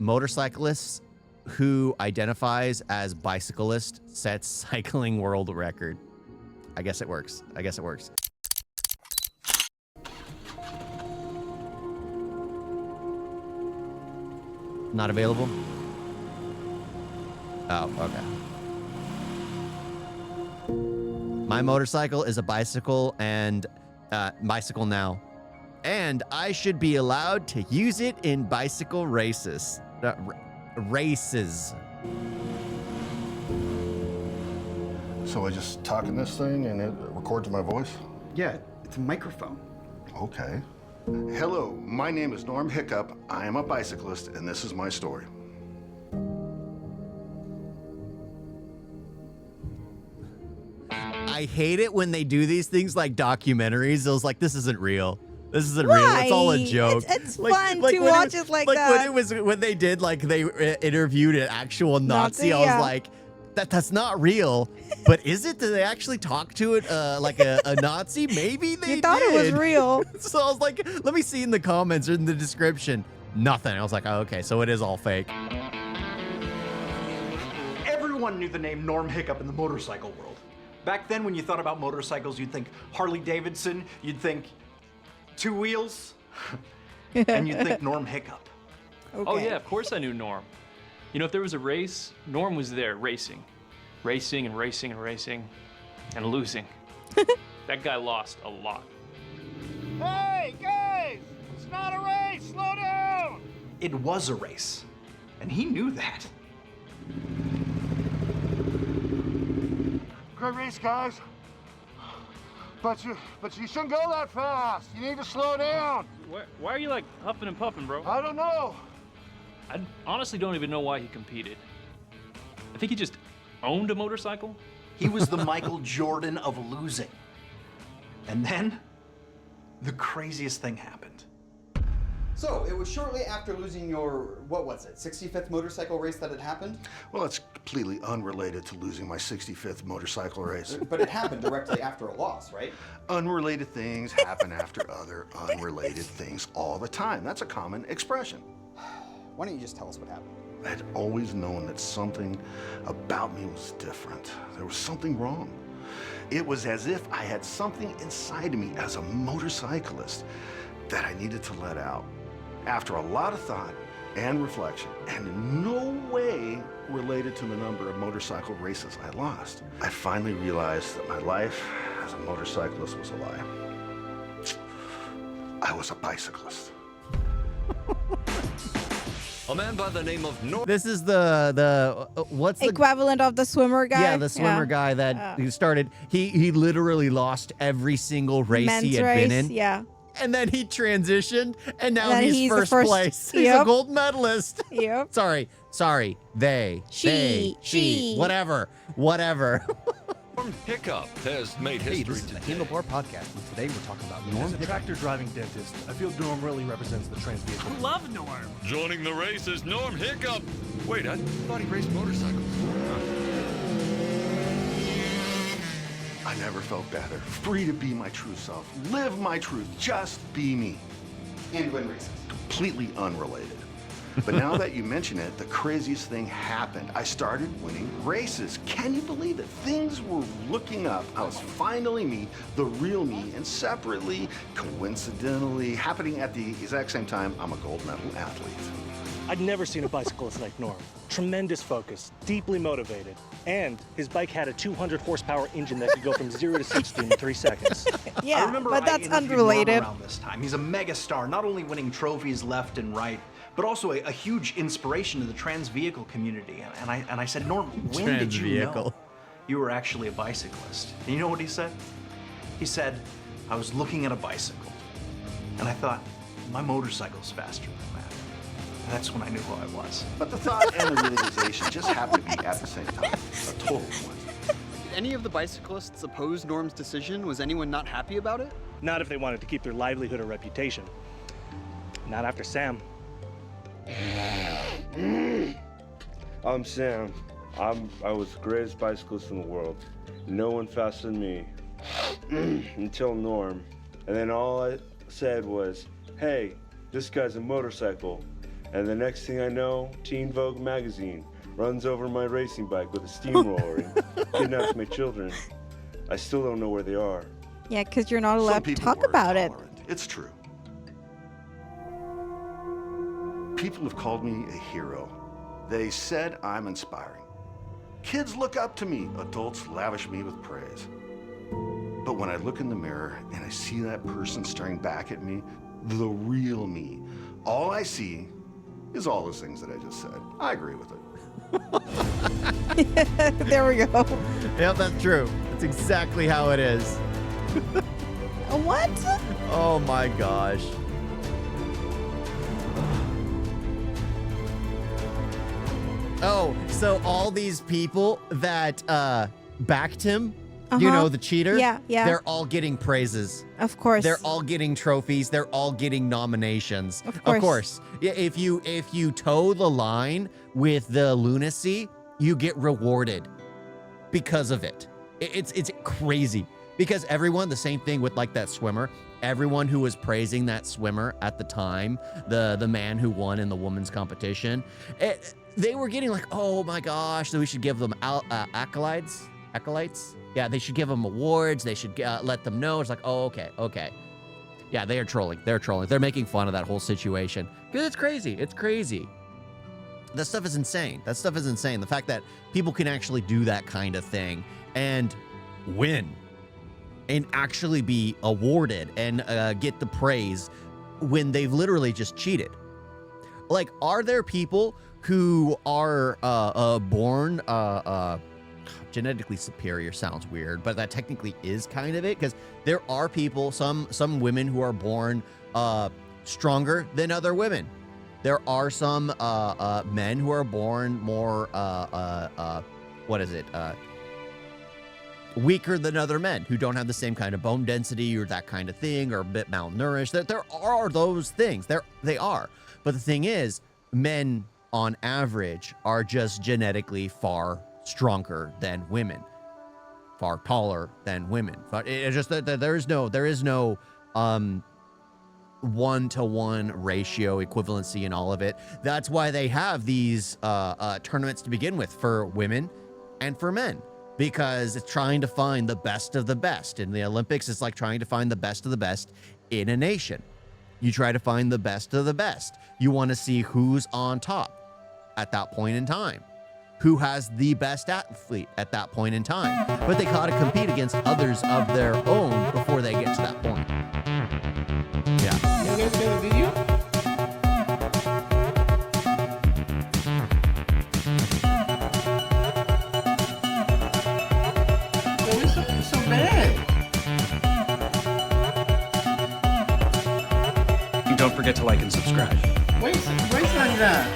Motorcyclist who identifies as Bicyclist sets cycling world record. I guess it works. Not available? Oh, okay. My motorcycle is a bicycle and bicycle now. And I should be allowed to use it in bicycle races. Races. So I just talk in this thing and it records my voice? Yeah, it's a microphone. Okay. Hello, my name is Norm Hiccup. I am a bicyclist, and this is my story. I hate it when they do these things like documentaries. I was like, this isn't real. This isn't real. It's all a joke. It's fun to watch it like that. When they did, like, they interviewed an actual Nazi, I was like, that's not real. But is it? Did they actually talk to it like a Nazi? Maybe they You thought it was real. So I was like, let me see in the comments or in the description. Nothing. I was like, oh, okay, so it is all fake. Everyone knew the name Norm Hiccup in the motorcycle world. Back then, when you thought about motorcycles, you'd think Harley Davidson, you'd think two wheels, and you'd think Norm Hiccup. Okay. Oh yeah, of course I knew Norm. You know, if there was a race, Norm was there racing. Racing and racing and racing and losing. That guy lost a lot. Hey, guys! It's not a race! Slow down! It was a race, and he knew that. Great race, guys. But you shouldn't go that fast. You need to slow down. Why are you like huffing and puffing, bro? I don't know. I honestly don't even know why he competed. I think he just owned a motorcycle. He was the Michael Jordan of losing. And then, the craziest thing happened. So, it was shortly after losing your, what was it, 65th motorcycle race that it happened? Well, it's completely unrelated to losing my 65th motorcycle race. But it happened directly after a loss, right? Unrelated things happen after other unrelated things all the time. That's a common expression. Why don't you just tell us what happened? I'd always known that something about me was different. There was something wrong. It was as if I had something inside of me as a motorcyclist that I needed to let out. After a lot of thought and reflection, and in no way related to the number of motorcycle races I lost, I finally realized that my life as a motorcyclist was a lie. I was a bicyclist. A man by the name of Norm. This is the what's the equivalent of the swimmer guy? Yeah, the swimmer guy that who started. He literally lost every single race he had been in. Yeah. And then he transitioned, and now he's first place. He's Yep. a gold medalist. Yep. Sorry. They, she, whatever. Norm Hiccup has made Hey, history this is the today. Handlebar Podcast, and today we're talking about Norm. As a tractor-driving dentist, I feel Norm really represents the trans vehicle. I love Norm. Joining the race is Norm Hiccup. Wait, I thought he raced motorcycles. I never felt better. Free to be my true self. Live my truth. Just be me. And win races. Completely unrelated. But now that you mention it, the craziest thing happened. I started winning races. Can you believe it? Things were looking up. I was finally me, the real me, and separately, coincidentally, happening at the exact same time, I'm a gold medal athlete. I'd never seen a bicyclist like Norm. Tremendous focus, deeply motivated, and his bike had a 200 horsepower engine that could go from 0 to 60 in 3 seconds. Yeah, I remember but I that's interviewed unrelated. Norm around this time. He's a mega star, not only winning trophies left and right, but also a huge inspiration to the trans vehicle community. And I said, Norm, when did you know you were actually a bicyclist? And you know what he said? He said, I was looking at a bicycle, and I thought, my motorcycle's faster than that. And that's when I knew who I was. But the thought and the realization just happened to be at the same time. A total coincidence. Did any of the bicyclists oppose Norm's decision? Was anyone not happy about it? Not if they wanted to keep their livelihood or reputation. Not after Sam. I'm Sam. I was the greatest bicyclist in the world. No one faster than me. Until Norm. And then all I said was, hey, this guy's a motorcycle. And the next thing I know, Teen Vogue magazine runs over my racing bike with a steamroller and kidnaps my children. I still don't know where they are. Yeah, because you're not Some allowed to people talk are about it. intolerant. It's true. People have called me a hero. They said I'm inspiring. Kids look up to me. Adults lavish me with praise. But when I look in the mirror and I see that person staring back at me, the real me, all I see is all those things that I just said. I agree with it. There we go. Yep, that's true. That's exactly how it is. What? Oh my gosh. Oh, so all these people that backed him, you know, the cheater? Yeah, yeah. They're all getting praises. Of course. They're all getting trophies. They're all getting nominations. Of course. Of course. Yeah, if you toe the line with the lunacy, you get rewarded because of it. It's crazy. Because everyone, the same thing with like that swimmer, everyone who was praising that swimmer at the time, the man who won in the women's competition, they were getting like, oh my gosh, we should give them acolytes. Yeah, they should give them awards. They should let them know. It's like, oh, okay. Yeah, they are trolling. They're trolling. They're making fun of that whole situation. Because it's crazy. It's crazy. That stuff is insane. That stuff is insane. The fact that people can actually do that kind of thing and win and actually be awarded and get the praise when they've literally just cheated. Like, are there people who are born genetically superior? Sounds weird, but that technically is kind of it, because there are people, some women who are born stronger than other women. There are some men who are born more weaker than other men, who don't have the same kind of bone density or that kind of thing, or a bit malnourished. There are those things. They are. But the thing is, men on average are just genetically far stronger than women, far taller than women. But it's just that there is no 1-to-1 ratio equivalency in all of it. That's why they have these tournaments to begin with for women and for men, because it's trying to find the best of the best. In the Olympics, it's like trying to find the best of the best in a nation. You try to find the best of the best. You want to see who's on top at that point in time, who has the best athlete at that point in time. But they got to compete against others of their own before they get to that point. Yeah. You guys got a video? So bad. And don't forget to like and subscribe. Wait like that.